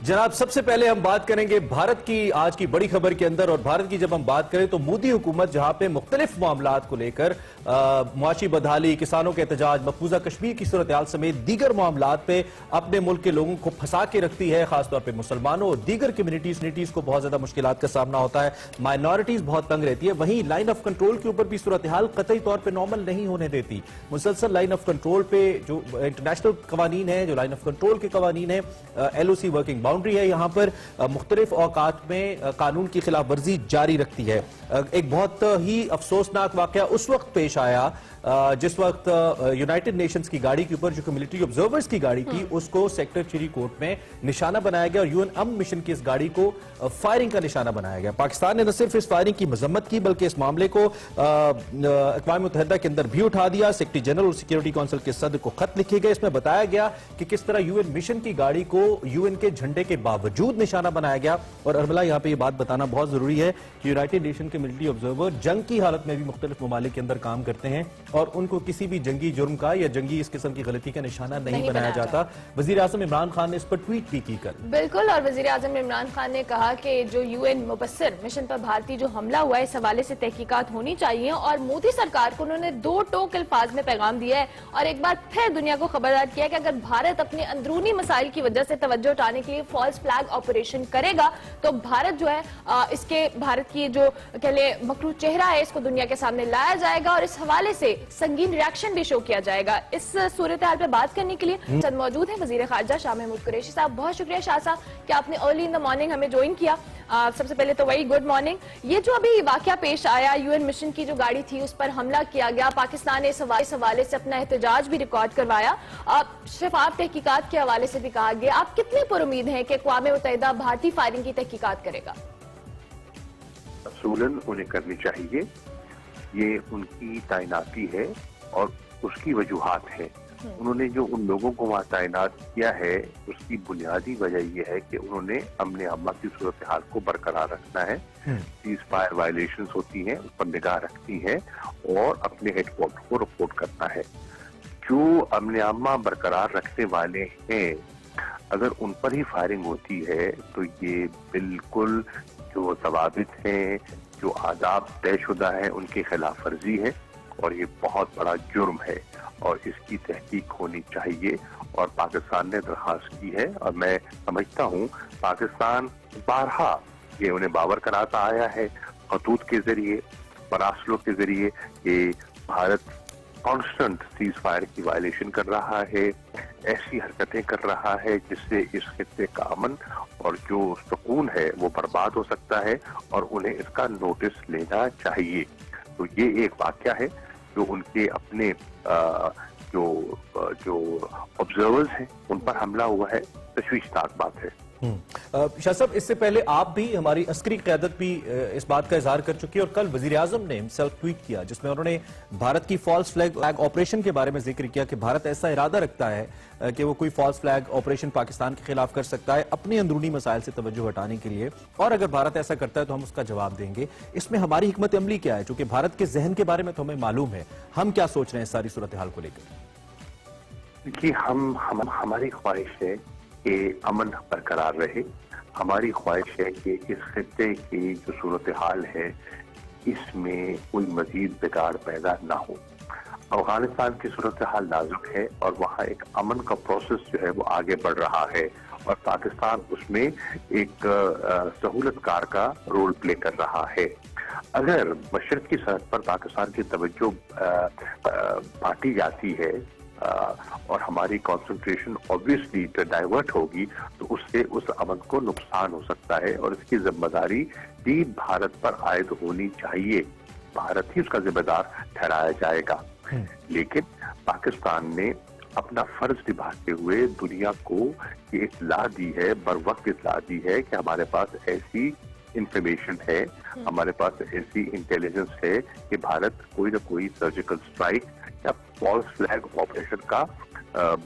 जनाब, सबसे पहले हम बात करेंगे भारत की आज की बड़ी खबर के अंदर। और भारत की जब हम बात करें तो मोदी हुकूमत जहां पे मुख्तलिफ मामलात को लेकर मुआशी बदहाली, किसानों के एहतजाज, मकबूजा कश्मीर की सूरत हाल समेत दीगर मामलात पे अपने मुल्क के लोगों को फंसा के रखती है। खासतौर पर मुसलमानों और दीगर कम्युनिटीज को बहुत ज्यादा मुश्किलात का सामना होता है। माइनॉरिटीज बहुत तंग रहती है। वहीं लाइन ऑफ कंट्रोल के ऊपर भी सूरत हाल कतई तौर पर नॉर्मल नहीं होने देती। मुसलसल लाइन ऑफ कंट्रोल पे जो इंटरनेशनल कवानीन है, जो लाइन ऑफ कंट्रोल के कवानीन है, LOC वर्किंग बाउंड्री है, यहाँ पर मुख्तलिफ औकात में कानून की खिलाफ वर्जी जारी रखती है। एक बहुत ही अफसोसनाक वाकया उस वक्त पेश आया जिस वक्त यूनाइटेड नेशंस की गाड़ी के ऊपर जो मिलिट्री ऑब्जर्वर्स की गाड़ी थी उसको सेक्टर चिरी कोर्ट में निशाना बनाया गया और UN अमन मिशन की इस गाड़ी को फायरिंग का निशाना बनाया गया। पाकिस्तान ने न सिर्फ इस फायरिंग की मजम्मत की बल्कि इस मामले को अक़वाम मुत्तहिदा के अंदर भी उठा दिया। सेक्रेटरी जनरल और सिक्योरिटी काउंसिल के सदर को खत लिखे गए। इसमें बताया गया कि किस तरह UN मिशन की गाड़ी को UN के झंडे के बावजूद निशाना बनाया गया। और अरमला, यहाँ पे ये बात बताना बहुत जरूरी है कि यूनाइटेड नेशन के मिलिट्री ऑब्जर्वर जंग की हालत में भी मुख्तलिफ ममालिक के अंदर काम करते हैं और उनको किसी भी जंगी जुर्म का या जंगी इस किस्म की गलती का निशाना नहीं बनाया जाता। वजीर आज़म इमरान खान ने इस पर ट्वीट भी की कल। बिल्कुल, और वजीर आज़म इमरान खान ने कहा कि जो UN मुबस्सिर मिशन पर भारतीय जो हमला हुआ है इस हवाले से तहकीकात होनी चाहिए। और मोदी सरकार को उन्होंने दो टोक अल्फाज में पैगाम दिया है और एक बार फिर दुनिया को खबरदार किया कि अगर भारत अपने अंदरूनी मसाइल की वजह से तवज्जो हटाने के लिए फॉल्स फ्लैग ऑपरेशन करेगा तो भारत जो है इसके भारत की जो कह ले मकरूह चेहरा है इसको दुनिया के सामने लाया जाएगा और इस हवाले से संगीन रिएक्शन भी शो किया जाएगा। इस सूरत हाल पे बात करने के लिए चंद मौजूद हैं वजीर खारजा शाह महमूद कुरैशी साहब। बहुत शुक्रिया शाह साहब कि आपने अर्ली इन द मॉर्निंग हमें ज्वाइन किया। सबसे पहले तो वही गुड मॉर्निंग। ये जो अभी वाकया पेश आया, UN मिशन की जो गाड़ी थी उस पर हमला किया गया, पाकिस्तान ने इस हवाले से अपना एहतजाज भी रिकॉर्ड करवाया, शफाफ तहकीकात के हवाले से भी कहा गया। आप कितने पुरुमीद हैं कि अक़वाम मुत्तहिदा भारतीय फायरिंग की तहकीकात करेगा? असूलन उन्हें करनी चाहिए, ये उनकी तैनाती है और उसकी वजूहात है। उन्होंने जो उन लोगों को वहाँ तैनात किया है उसकी बुनियादी वजह यह है कि उन्होंने अमन अम्मा की सूरत हाल को बरकरार रखना है। सीज फायर वायलेशंस होती हैं उस पर निगाह रखती है और अपने हेडक्वार्टर को रिपोर्ट करना है। जो अमन अम्मा बरकरार रखने वाले हैं अगर उन पर ही फायरिंग होती है तो ये बिल्कुल जो जवाबित हैं, जो आदाब तयशुदा है उनकी खिलाफ वर्जी है और ये बहुत बड़ा जुर्म है और इसकी तहकीक होनी चाहिए। और पाकिस्तान ने दरखास्त की है और मैं समझता हूँ पाकिस्तान बारहा ये उन्हें बावर कराता आया है खतूत के जरिए, मरासलों के जरिए कि भारत कांस्टेंट सीज फायर की वायलेशन कर रहा है, ऐसी हरकतें कर रहा है जिससे इस खित्ते का अमन और जो सुकून है वो बर्बाद हो सकता है और उन्हें इसका नोटिस लेना चाहिए। तो ये एक वाकया है जो उनके अपने जो ऑब्जर्वर्स हैं उन पर हमला हुआ है, तशवीशनाक बात है। शाह साहब, इससे पहले आप भी, हमारी अस्करी क़यादत भी इस बात का इजहार कर चुकी है और कल वजीर आज़म ने हिमसेल्फ ट्वीट किया जिसमें उन्होंने भारत की फॉल्स फ्लैग ऑपरेशन के बारे में जिक्र किया कि भारत ऐसा इरादा रखता है कि वो कोई फॉल्स फ्लैग ऑपरेशन पाकिस्तान के खिलाफ कर सकता है अपने अंदरूनी मसाइल से तवज्जो हटाने के लिए, और अगर भारत ऐसा करता है तो हम उसका जवाब देंगे। इसमें हमारी हिकमत अमली क्या है? चूंकि भारत के जहन के बारे में तो हमें मालूम है, हम क्या सोच रहे हैं इस सारी सूरत हाल को लेकर? देखिए, हमारी ख्वाहिश है कि अमन बरकरार रहे। हमारी ख्वाहिश है कि इस खित्ते की जो सूरत हाल है इसमें कोई मजीद बिगाड़ पैदा ना हो। अफगानिस्तान की सूरत हाल नाजुक है और वहाँ एक अमन का प्रोसेस जो है वो आगे बढ़ रहा है और पाकिस्तान उसमें एक सहूलतकार का रोल प्ले कर रहा है। अगर मशरक़ की सरहद पर पाकिस्तान की तवज्जो बांटी जाती है और हमारी कंसंट्रेशन ऑब्वियसली डाइवर्ट होगी तो उससे उस अमन को नुकसान हो सकता है और इसकी जिम्मेदारी भी भारत पर आयद होनी चाहिए। भारत ही उसका जिम्मेदार ठहराया जाएगा। लेकिन पाकिस्तान ने अपना फर्ज निभाते हुए दुनिया को ये इत्तला दी है, बर वक्त इत्तला दी है कि हमारे पास ऐसी इंफॉर्मेशन है, हमारे पास ऐसी इंटेलिजेंस है कि भारत कोई ना कोई सर्जिकल स्ट्राइक या फॉल्स फ्लैग ऑपरेशन का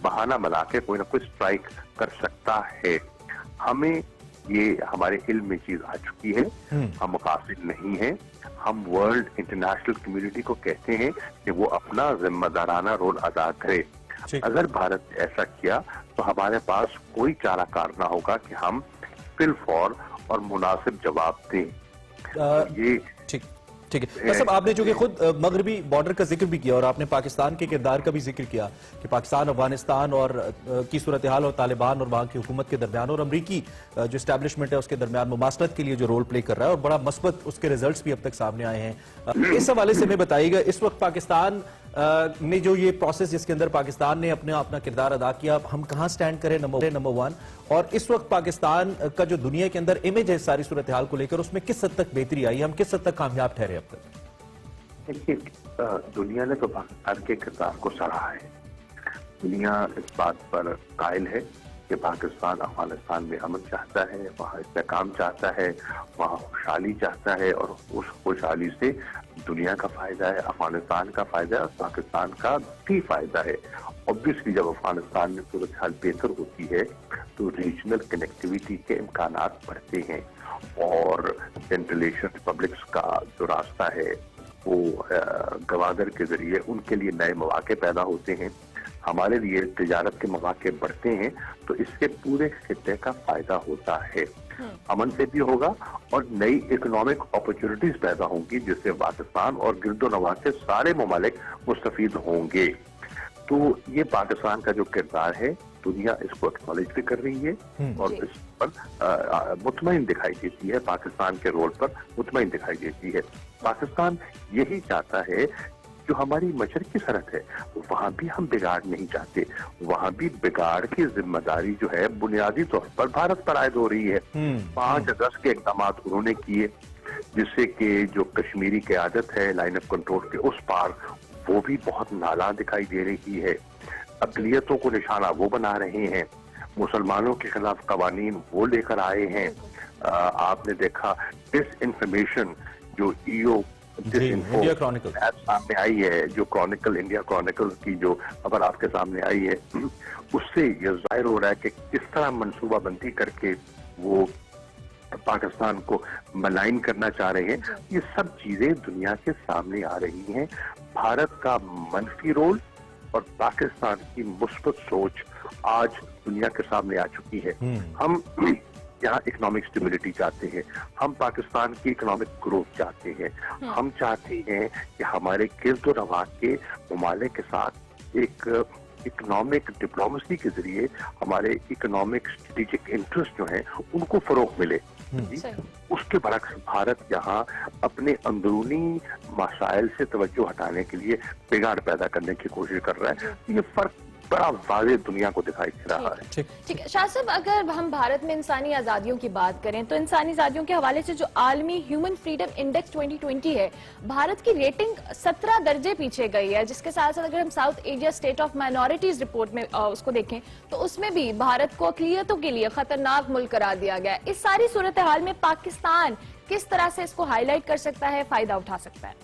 बहाना बना के कोई ना कोई स्ट्राइक कर सकता है। हमें ये हमारे इल्म में चीज आ चुकी है, हम काफिल नहीं हैं। हम वर्ल्ड इंटरनेशनल कम्युनिटी को कहते हैं कि वो अपना जिम्मेदाराना रोल अदा करे। अगर भारत ने ऐसा किया तो हमारे पास कोई चाराकार ना होगा कि हम फिल फॉर और मुनासिब जवाब दें। ये ठीक ठीक है साहब, आपने जो कि खुद मगरबी बॉर्डर का जिक्र भी किया और आपने पाकिस्तान के किरदार का भी जिक्र किया कि पाकिस्तान अफगानिस्तान और की सूरत हाल और तालिबान और वहाँ की हुकूमत के दरमियान और अमरीकी जो एस्टैब्लिशमेंट है उसके दरमियान मुमासलत के लिए जो रोल प्ले कर रहा है और बड़ा मस्बत उसके रिजल्ट्स भी अब तक सामने आए हैं। इस हवाले से हमें बताइएगा, इस वक्त पाकिस्तान ने जो ये प्रोसेस जिसके अंदर पाकिस्तान ने अपना किरदार अदा किया, हम कहाँ स्टैंड करें नंबर वन, और इस वक्त पाकिस्तान का जो दुनिया के अंदर इमेज है सारी सूरत हाल को लेकर, उसमें किस हद तक बेहतरी आई, हम किस हद तक कामयाब ठहरे अब तक? देखिए, दुनिया ने तो पाकिस्तान के किरदार को सराहा है। दुनिया इस बात पर कायल है कि पाकिस्तान अफगानिस्तान में अमन चाहता है, वहाँ इस्तेहकाम चाहता है, वहाँ खुशहाली चाहता है, और उस खुशहाली से दुनिया का फायदा है, अफगानिस्तान का फायदा है और पाकिस्तान का भी फायदा है। ऑब्वियसली जब अफगानिस्तान में सूरत हाल बेहतर होती है तो रीजनल कनेक्टिविटी के इम्कानात बढ़ते हैं और सेंट्रल एशियन रिपब्लिक्स का जो रास्ता है वो गवादर के जरिए उनके लिए नए मौके पैदा होते हैं, हमारे लिए तिजारत के मौके बढ़ते हैं, तो इससे पूरे खित्ते का फायदा होता है। अमन से भी होगा और नई इकोनॉमिक अपॉर्चुनिटीज पैदा होंगी जिससे पाकिस्तान और गिरदोनवा के सारे ममालिक मुस्तफीद होंगे। तो ये पाकिस्तान का जो किरदार है दुनिया इसको एक्नॉलेज भी कर रही है और इस पर मुतमईन दिखाई देती है, पाकिस्तान के रोल पर मुतमईन दिखाई देती है। पाकिस्तान यही चाहता है जो हमारी मशरकी सरहद है वहां भी हम बिगाड़ नहीं चाहते, वहां भी बिगाड़ की जिम्मेदारी जो है बुनियादी तौर पर भारत पर आयद हो रही है। 5 अगस्त के इकदाम उन्होंने किए जिससे कि जो कश्मीरी क़यादत है लाइन ऑफ कंट्रोल के उस पार वो भी बहुत नाला दिखाई दे रही है, अक़लियतों को निशाना वो बना रहे हैं, मुसलमानों के खिलाफ कवानीन वो लेकर आए हैं। आपने देखा डिस इन्फॉर्मेशन जो इंडिया क्रॉनिकल सामने आई है, जो इंडिया क्रॉनिकल की जो खबर आपके सामने आई है, उससे ये जाहिर हो रहा है कि किस तरह मंसूबाबंदी करके वो पाकिस्तान को मलाइन करना चाह रहे हैं। ये सब चीजें दुनिया के सामने आ रही हैं। भारत का मनफी रोल और पाकिस्तान की मुस्बत सोच आज दुनिया के सामने आ चुकी है। हम यहाँ इकोनॉमिक स्टेबिलिटी चाहते हैं, हम पाकिस्तान की इकोनॉमिक ग्रोथ चाहते हैं, हम चाहते हैं कि हमारे गिर्द रवा के ममालिक के साथ एक इकोनॉमिक डिप्लोमेसी के जरिए हमारे इकोनॉमिक स्ट्रेटेजिक इंटरेस्ट जो हैं उनको फरोग मिले। उसके बरक्स भारत यहाँ अपने अंदरूनी मसाइल से तवज्जो हटाने के लिए बिगाड़ पैदा करने की कोशिश कर रहा है। ये फर्क बड़ा वाज़ेह दुनिया को दिखाई दे रहा है। ठीक है शाह साहब, अगर हम भारत में इंसानी आजादियों की बात करें तो इंसानी आजादियों के हवाले से जो आलमी ह्यूमन फ्रीडम इंडेक्स 2020 है, भारत की रेटिंग 17 दर्जे पीछे गई है, जिसके साथ साथ अगर हम south Asia state of minorities report में उसको देखें तो उसमें भी भारत को अक़लियतों के लिए खतरनाक मुल्क करार दिया गया है। इस सारी सूरत हाल में पाकिस्तान किस तरह से इसको हाईलाइट कर सकता है, फायदा उठा सकता है?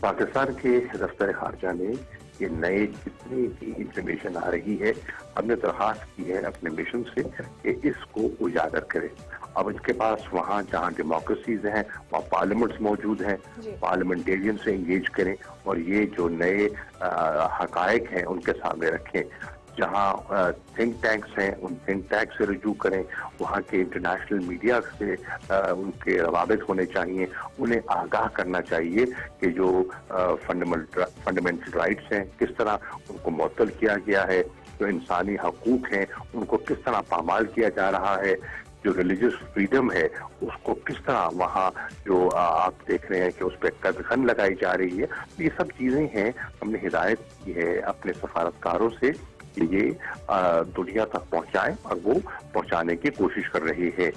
पाकिस्तान के दफ्तर खारजा ने ये नए जितनी भी इंफॉर्मेशन आ रही है, हमने दरखास्त की है अपने मिशन से कि इसको उजागर करें। अब इसके पास वहाँ जहाँ डेमोक्रेसीज हैं वहाँ पार्लियामेंट्स मौजूद हैं, पार्लियामेंटेरियन से इंगेज करें और ये जो नए हकायक हैं उनके सामने रखें। जहाँ थिंक टैंक्स हैं उन थिंक टैंक से रजू करें, वहाँ के इंटरनेशनल मीडिया से उनके रवाबित होने चाहिए, उन्हें आगाह करना चाहिए कि जो फंडामेंटल राइट्स हैं किस तरह उनको मुअत्तल किया गया है, जो इंसानी हकूक हैं उनको किस तरह पामाल किया जा रहा है, जो रिलीजियस फ्रीडम है उसको किस तरह वहाँ जो आप देख रहे हैं कि उस पर कदगन लगाई जा रही है। ये सब चीज़ें हैं, हमने हिदायत की है अपने सफारतकारों से कि ये दुनिया तक पहुंचाएं और वो पहुंचाने की कोशिश कर रही है।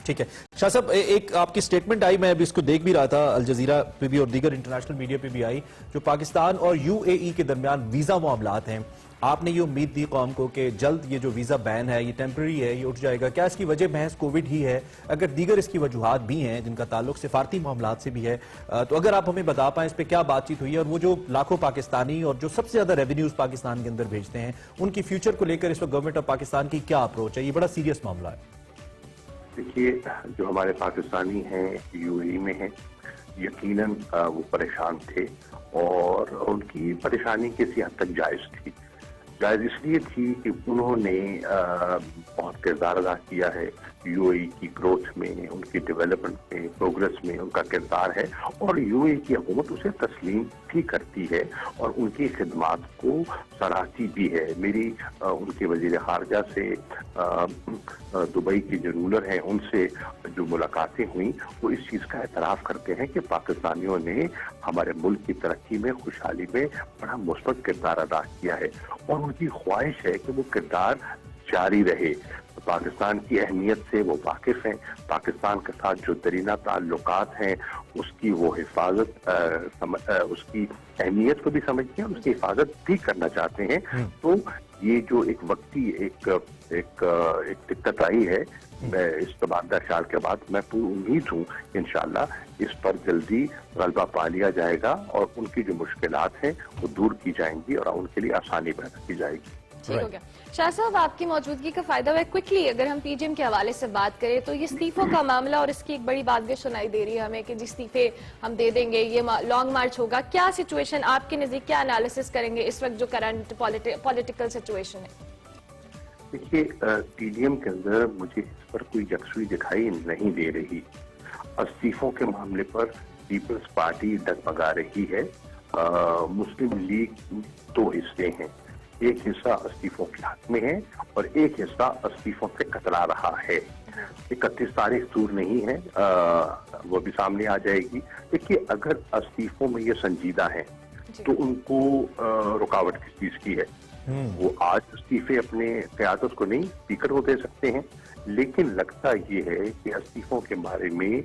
ठीक है शाह साहब, एक आपकी स्टेटमेंट आई, मैं अभी इसको देख भी रहा था, अल जजीरा पे भी और दीगर इंटरनेशनल मीडिया पे भी आई, जो पाकिस्तान और यूएई के दरमियान वीजा मामलात हैं। आपने ये उम्मीद दी कौम को कि जल्द ये जो वीजा बैन है ये टेम्पररी है, ये उठ जाएगा। क्या इसकी वजह महज कोविड ही है? अगर दीगर इसकी वजूहात भी हैं जिनका ताल्लुक सिफारती मामलात से भी है, तो अगर आप हमें बता पाएं इस पर क्या बातचीत हुई है, और वो जो लाखों पाकिस्तानी और जो सबसे ज्यादा रेवेन्यूज पाकिस्तान के अंदर भेजते हैं उनकी फ्यूचर को लेकर इस वक्त गवर्नमेंट ऑफ पाकिस्तान की क्या अप्रोच है? ये बड़ा सीरियस मामला है। देखिए, जो हमारे पाकिस्तानी हैं यूएई में हैं, यकीनन वो परेशान थे और اور ان کی پریشانی کسی حد تک جائز تھی. جائز اس لیے تھی کہ انہوں نے بہت کردار ادا کیا ہے یو اے ای کی گروتھ میں, ان کی ڈیولپمنٹ میں, پروگرس میں ان کا کردار ہے, اور یو اے ای کی حکومت اسے تسلیم بھی کرتی ہے اور ان کی خدمات کو سراہتی بھی ہے. میری ان کے وزیر خارجہ سے, دبئی کے جو رولر ہیں ان سے جو ملاقاتیں ہوئیں, وہ اس چیز کا اعتراف کرتے ہیں کہ پاکستانیوں نے ہمارے ملک کی ترقی میں, خوشحالی میں بڑا مثبت کردار ادا کیا ہے, اور ان کی خواہش ہے کہ وہ کردار جاری رہے. پاکستان کی اہمیت سے وہ واقف ہیں, پاکستان کے ساتھ جو درینہ تعلقات ہیں اس کی وہ حفاظت, اس کی اہمیت کو بھی سمجھتے ہیں, اس کی حفاظت بھی کرنا چاہتے ہیں. تو یہ جو ایک وقتی ایک دقت آئی ہے, اس تبادلہ خیال کے بعد میں پوری امید ہوں کہ انشاءاللہ اس پر جلدی غلبہ پا لیا جائے گا اور ان کی جو مشکلات ہیں وہ دور کی جائیں گی اور ان کے لیے آسانی پیدا کی جائے گی. ٹھیک ہو گیا. شاہ صاحب, آپ کی موجودگی کا فائدہ ہوا ہے. کوئکلی اگر ہم پی جی ایم کے حوالے سے بات کریں تو یہ استعفوں کا معاملہ, اور اس کی ایک بڑی بات بھی سنائی دے رہی ہے ہمیں کہ جس استعفے ہم دے دیں گے, یہ لانگ مارچ ہوگا. کیا سچویشن آپ کے نزدیک, کیا انالیسس کریں گے اس وقت جو کرنٹ پولیٹیکل سچویشن ہے؟ دیکھیے, پی ڈی ایم کے اندر مجھے اس پر کوئی یکسوئی دکھائی نہیں دے رہی. استعفوں کے معاملے پر پیپلز پارٹی ڈگمگا رہی ہے. مسلم لیگ دو حصے ہیں, ایک حصہ استعفوں کے حق میں ہے اور ایک حصہ استعفوں سے کترا رہا ہے. 31 تاریخ دور نہیں ہے, وہ بھی سامنے آ جائے گی. دیکھیے, اگر استعفوں میں یہ سنجیدہ ہیں تو ان کو رکاوٹ کس چیز کی ہے؟ وہ آج استعفے اپنے قیادت کو نہیں, اسپیکر کو دے سکتے ہیں. لیکن لگتا یہ ہے کہ استعفوں کے بارے میں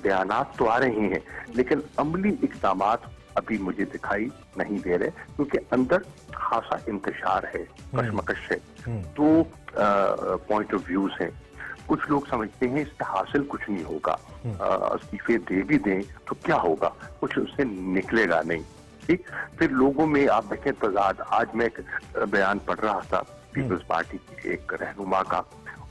بیانات تو آ رہے ہیں لیکن عملی اقدامات ابھی مجھے دکھائی نہیں دے رہے, کیونکہ اندر خاصا انتشار ہے, کشمکش ہے. دو پوائنٹ آف ویوز ہیں. کچھ لوگ سمجھتے ہیں اس سے حاصل کچھ نہیں ہوگا, استعفے دے بھی دیں تو کیا ہوگا, کچھ اس سے نکلے گا نہیں. ٹھیک, پھر لوگوں میں آپ دیکھیں تضاد. آج میں ایک بیان پڑھ رہا تھا پیپلز پارٹی کے ایک رہنما کا,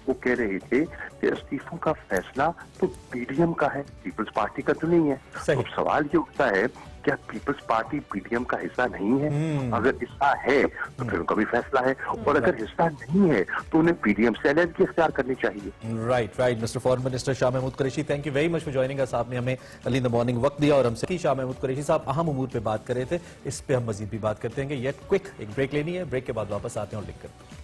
وہ کہہ رہے تھے کہ استعفوں کا فیصلہ تو پی ڈی ایم کا ہے, پیپلز پارٹی کا تو نہیں ہے. تو سوال یہ اٹھتا ہے کیا Peoples Party P D M کا حصہ نہیں ہے؟ اگر حصہ ہے تو پھر ان کا بھی فیصلہ ہے, اور اگر حصہ نہیں ہے تو انہیں پی ڈی ایم سے علیحدگی اختیار کرنی چاہیے. Right. Mister foreign minister Shah Mahmood Qureshi, thank you very much for joining us. آپ نے ہمیں ارلی ان دا مارننگ وقت دیا اور ہم سے. شاہ محمود قریشی صاحب اہم امور پہ بات کر رہے تھے, اس پہ ہم مزید بھی بات کرتے ہیں. یہ کوئک ایک بریک لینی ہے, بریک کے بعد واپس آتے ہیں اور لکھ کرتے ہیں.